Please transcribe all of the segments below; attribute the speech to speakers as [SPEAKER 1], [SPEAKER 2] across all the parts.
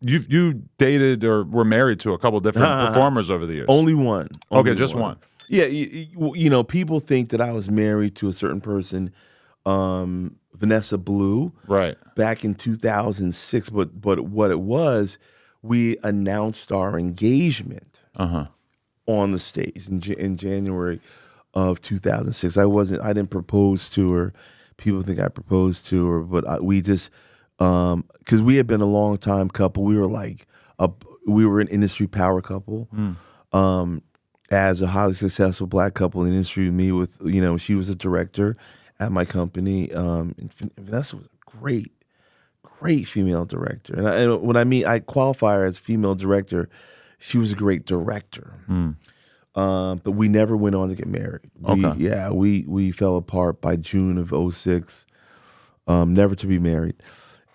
[SPEAKER 1] You dated or were married to a couple different performers over the years.
[SPEAKER 2] Only one.
[SPEAKER 1] Okay, just one.
[SPEAKER 2] Yeah, people think that I was married to a certain person, Vanessa Blue,
[SPEAKER 1] Right.
[SPEAKER 2] back in 2006. But what it was, we announced our engagement on the stage in January of 2006. I didn't propose to her. People think I proposed to her, but we just because we had been a long time couple. We were an industry power couple. As a highly successful black couple in the industry, me with she was a director at my company. And Vanessa was a great female director, and when I qualify her as female director, she was a great director. But we never went on to get married. We fell apart by June of 2006, never to be married.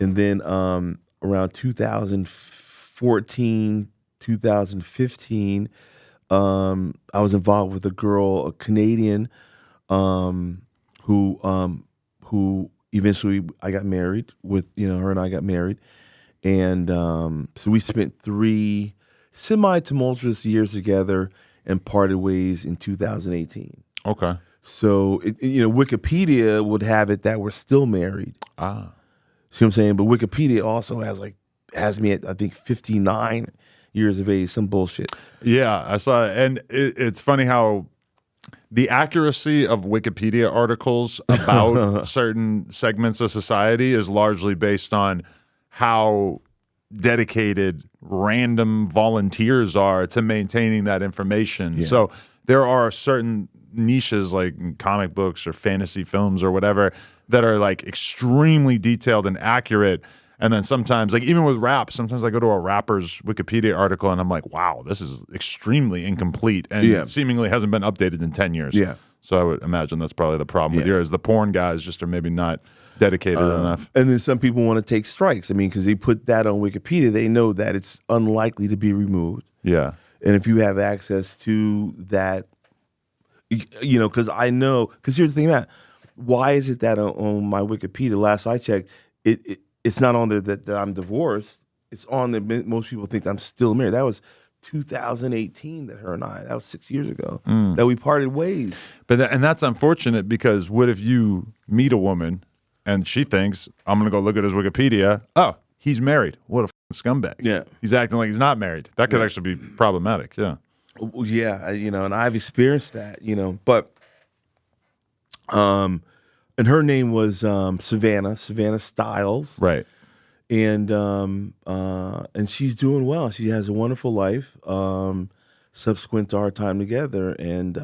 [SPEAKER 2] And then around 2014, 2015, I was involved with a Canadian, who eventually I got married with. Her and I got married, and so we spent 3 semi-tumultuous years together and parted ways in 2018.
[SPEAKER 1] Okay.
[SPEAKER 2] So Wikipedia would have it that we're still married. See what I'm saying? But Wikipedia also has me at, I think, 59 years of age, some bullshit.
[SPEAKER 1] Yeah, I saw it. And it's funny how the accuracy of Wikipedia articles about certain segments of society is largely based on how dedicated random volunteers are to maintaining that information. Yeah. So there are certain niches like comic books or fantasy films or whatever that are like extremely detailed and accurate. And then sometimes, like even with rap, sometimes I go to a rapper's Wikipedia article and I'm like, wow, this is extremely incomplete and seemingly hasn't been updated in 10 years.
[SPEAKER 2] Yeah.
[SPEAKER 1] So I would imagine that's probably the problem with yours. The porn guys just are maybe not dedicated enough.
[SPEAKER 2] And then some people want to take strikes. I mean, because they put that on Wikipedia, they know that it's unlikely to be removed.
[SPEAKER 1] Yeah.
[SPEAKER 2] And if you have access to that, because here's the thing, Matt, why is it that on my Wikipedia, last I checked, it's not on there that I'm divorced. It's on there. Most people think I'm still married. That was 2018 that was 6 years ago that we parted ways.
[SPEAKER 1] And that's unfortunate because what if you meet a woman and she thinks, I'm going to go look at his Wikipedia. Oh, he's married. What a scumbag.
[SPEAKER 2] Yeah.
[SPEAKER 1] He's acting like he's not married. That could actually be problematic. Yeah.
[SPEAKER 2] Yeah, and I've experienced that, but and her name was Savannah Stiles.
[SPEAKER 1] Right.
[SPEAKER 2] And she's doing well. She has a wonderful life subsequent to our time together, and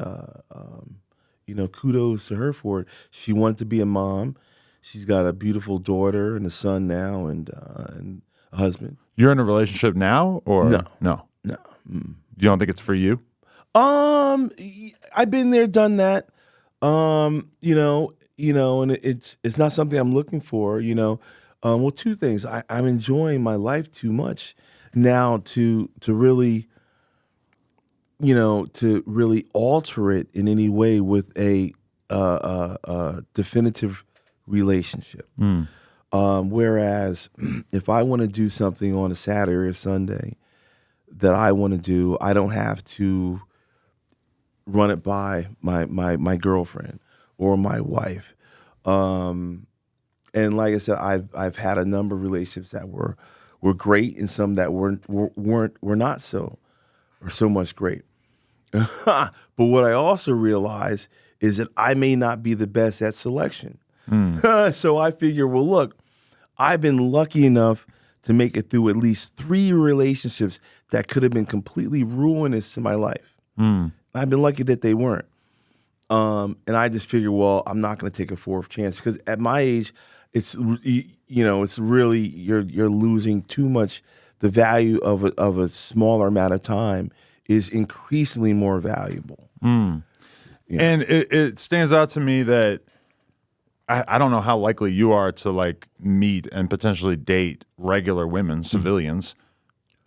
[SPEAKER 2] kudos to her for it. She wanted to be a mom. She's got a beautiful daughter and a son now, and a husband.
[SPEAKER 1] You're in a relationship now, or
[SPEAKER 2] no?
[SPEAKER 1] You don't think it's for you?
[SPEAKER 2] I've been there, done that. And it's not something I'm looking for. Well, two things. I'm enjoying my life too much now to really, to really alter it in any way with a definitive relationship. Whereas if I want to do something on a Saturday or Sunday that I want to do, I don't have to run it by my girlfriend or my wife. And like I said, I've had a number of relationships that were great and some that were not so much great. But what I also realized is that I may not be the best at selection. So I figure, well, look, I've been lucky enough to make it through at least 3 relationships that could have been completely ruinous to my life. I've been lucky that they weren't. And I just figured, well, I'm not going to take a 4th chance because at my age, it's really you're losing too much. The value of a smaller amount of time is increasingly more valuable.
[SPEAKER 1] Yeah. And it stands out to me that I don't know how likely you are to like meet and potentially date regular women, civilians,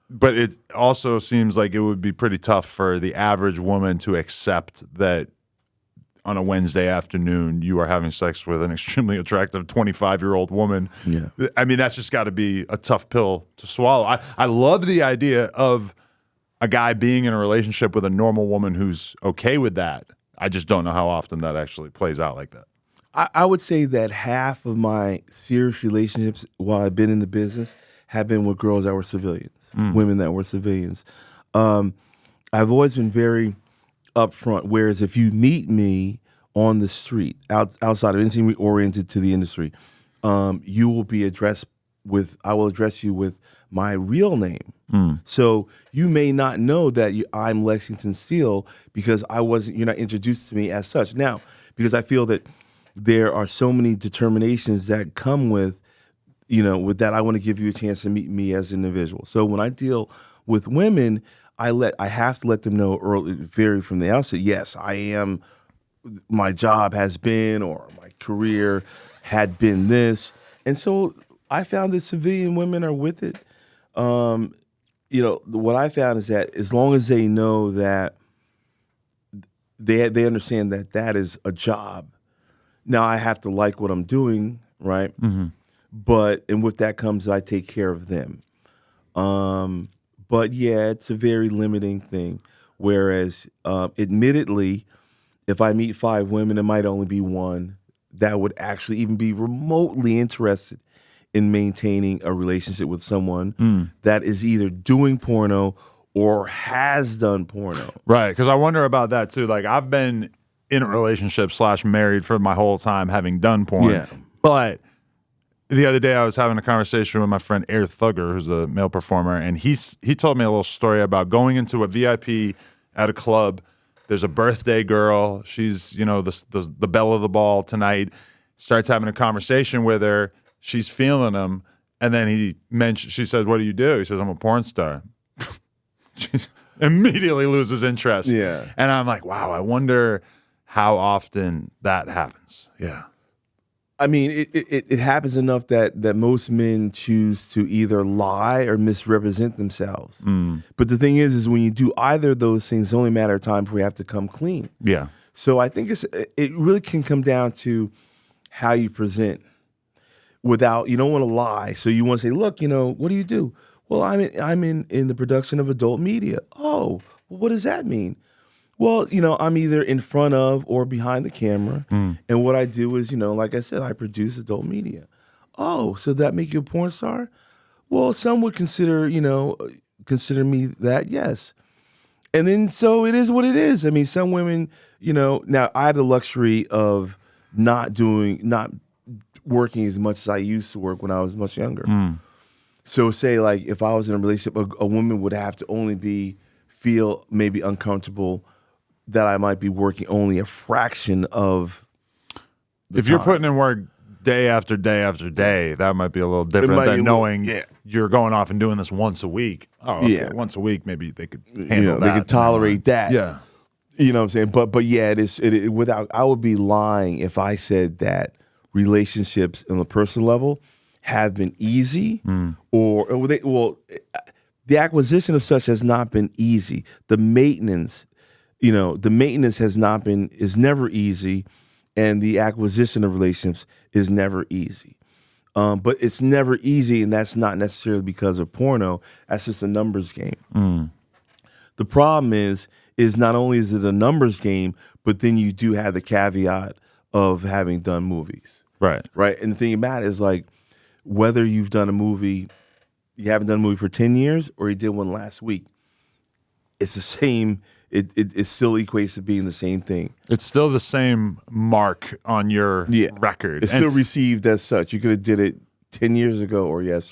[SPEAKER 1] but it also seems like it would be pretty tough for the average woman to accept that on a Wednesday afternoon you are having sex with an extremely attractive 25-year-old woman.
[SPEAKER 2] Yeah.
[SPEAKER 1] I mean, that's just got to be a tough pill to swallow. I love the idea of a guy being in a relationship with a normal woman who's okay with that. I just don't know how often that actually plays out like that.
[SPEAKER 2] I would say that half of my serious relationships while I've been in the business have been with girls that were civilians, women that were civilians. I've always been very upfront, whereas if you meet me on the street, outside of anything oriented to the industry, you will be addressed with, I will address you with my real name. So you may not know that I'm Lexington Steele because you're not introduced to me as such. Now, because I feel that there are so many determinations that come with that, I want to give you a chance to meet me as an individual. So when I deal with women, I have to let them know very from the outset, yes, I am, my job has been, or my career had been this. And so I found that civilian women are with it. What I found is that as long as they know that they understand that that is a job. Now I have to like what I'm doing, right? Mm-hmm. And with that comes I take care of them. But yeah, it's a very limiting thing. Whereas, admittedly, if I meet 5 women, it might only be one that would actually even be remotely interested in maintaining a relationship with someone that is either doing porno or has done porno.
[SPEAKER 1] Right, because I wonder about that too. Like, I've been in a relationship / married for my whole time having done porn.
[SPEAKER 2] Yeah.
[SPEAKER 1] But the other day I was having a conversation with my friend Air Thugger, who's a male performer, and he told me a little story about going into a VIP at a club. There's a birthday girl. She's, the belle of the ball tonight. Starts having a conversation with her. She's feeling him. And then she says, "What do you do?" He says, "I'm a porn star." She immediately loses interest.
[SPEAKER 2] Yeah.
[SPEAKER 1] And I'm like, wow, I wonder how often that happens. Yeah.
[SPEAKER 2] I mean, it happens enough that most men choose to either lie or misrepresent themselves. But the thing is when you do either of those things, it's only a matter of time before you have to come clean.
[SPEAKER 1] Yeah.
[SPEAKER 2] So I think it really can come down to how you present. You don't want to lie. So you want to say, look, what do you do? Well, I'm in the production of adult media. Oh, well, what does that mean? Well, I'm either in front of or behind the camera. And what I do is, like I said, I produce adult media. Oh, so that make you a porn star? Well, some would consider me that, yes. And then so it is what it is. I mean, some women, now I have the luxury of not working as much as I used to work when I was much younger. So say like if I was in a relationship, a woman would have to only feel maybe uncomfortable that I might be working only a fraction of the
[SPEAKER 1] If
[SPEAKER 2] time.
[SPEAKER 1] you're putting in work day after day after day, that might be a little different than knowing you're going off and doing this once a week. Oh, okay.
[SPEAKER 2] Yeah.
[SPEAKER 1] Once a week, maybe they could handle that.
[SPEAKER 2] They could tolerate that.
[SPEAKER 1] Yeah.
[SPEAKER 2] You know what I'm saying? But yeah, I would be lying if I said that relationships on the personal level have been easy the acquisition of such has not been easy. The maintenance is never easy, and the acquisition of relationships is never easy. But it's never easy, and that's not necessarily because of porno. That's just a numbers game. The problem is not only is it a numbers game, but then you do have the caveat of having done movies.
[SPEAKER 1] Right.
[SPEAKER 2] Right. And the thing about it is like whether you've done a movie, you haven't done a movie for 10 years or you did one last week, it's the same. It still equates to being the same thing.
[SPEAKER 1] It's still the same mark on your record.
[SPEAKER 2] It's still received as such. You could have did it 10 years ago or yesterday.